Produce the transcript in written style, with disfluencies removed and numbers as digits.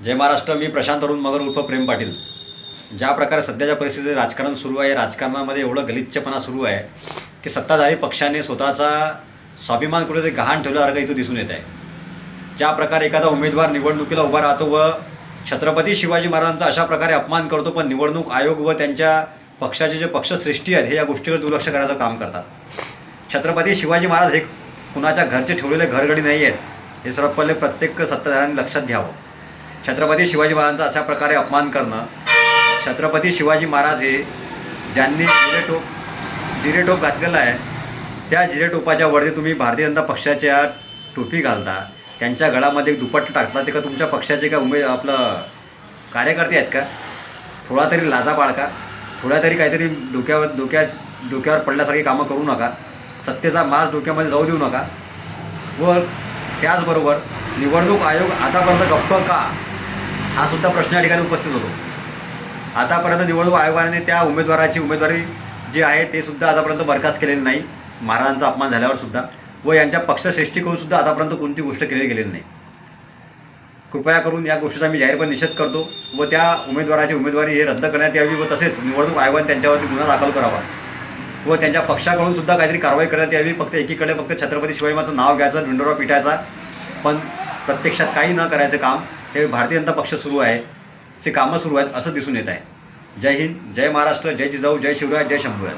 जय महाराष्ट्र. मी प्रशांत अरुण मगर उर्फ प्रेम पाटील. ज्या प्रकारे सध्याच्या परिस्थितीत राजकारण सुरू आहे, राजकारणामध्ये एवढं गलिच्छपणा सुरू आहे की सत्ताधारी पक्षाने स्वतःचा स्वाभिमान कुठेतरी गहाण ठेवल्यासारखं इथं दिसून येत आहे. ज्या प्रकारे एखादा उमेदवार निवडणुकीला उभा राहतो व छत्रपती शिवाजी महाराजांचा अशा प्रकारे अपमान करतो, पण निवडणूक आयोग व त्यांच्या पक्षाचे जे पक्षश्रेष्ठी आहेत हे या गोष्टीवर दुर्लक्ष करायचं काम करतात. छत्रपती शिवाजी महाराज हे कुणाच्या घरचे ठेवलेले घरगडी नाही आहेत, हे सर्वात पहिले प्रत्येक सत्ताधाऱ्यांनी लक्षात घ्यावं. छत्रपती शिवाजी महाराजांचा अशा प्रकारे अपमान करणं, छत्रपती शिवाजी महाराज हे ज्यांनी जिरेटोप घातलेला आहे, त्या जिरेटोपाच्या वरती तुम्ही भारतीय जनता पक्षाच्या टोपी घालता, त्यांच्या गळामध्ये दुपट्टा टाकता. ते का तुमच्या पक्षाचे का आपलं कार्यकर्ते आहेत का? थोडा तरी लाजा बाळगा, थोड्या तरी काहीतरी डोक्यावर पडल्यासारखी कामं करू नका. सत्तेचा माज डोक्यामध्ये जाऊ देऊ नका. व त्याचबरोबर निवडणूक आयोग आतापर्यंत गप्प का, हा सुद्धा प्रश्न या ठिकाणी उपस्थित होतो. आतापर्यंत निवडणूक आयोगाने त्या उमेदवाराची उमेदवारी जी आहे ते सुद्धा आतापर्यंत बरखास्त केलेली नाही, महाराजांचा अपमान झाल्यावर सुद्धा, व यांच्या पक्षश्रेष्ठीकडून सुद्धा आतापर्यंत कोणती गोष्ट केली गेलेली नाही. कृपया करून या गोष्टीचा मी जाहीरपणे निषेध करतो व त्या उमेदवाराची उमेदवारी हे रद्द करण्यात यावी व तसेच निवडणूक आयोगाने त्यांच्यावरती गुन्हा दाखल करावा व त्यांच्या पक्षाकडून सुद्धा काहीतरी कारवाई करण्यात यावी. फक्त एकीकडे छत्रपती शिवाजी महाराजांचं नाव घ्यायचं, ढिंडोरा पिटायचा, पण प्रत्यक्षात काही न करायचं काम हे भारतीय जनता पक्ष सुरू आहे, चे कामं सुरू आहेत असं दिसून येत आहे. जय हिंद, जय महाराष्ट्र, जय जिजाऊ, जय शिवराय, जय शंभूराज.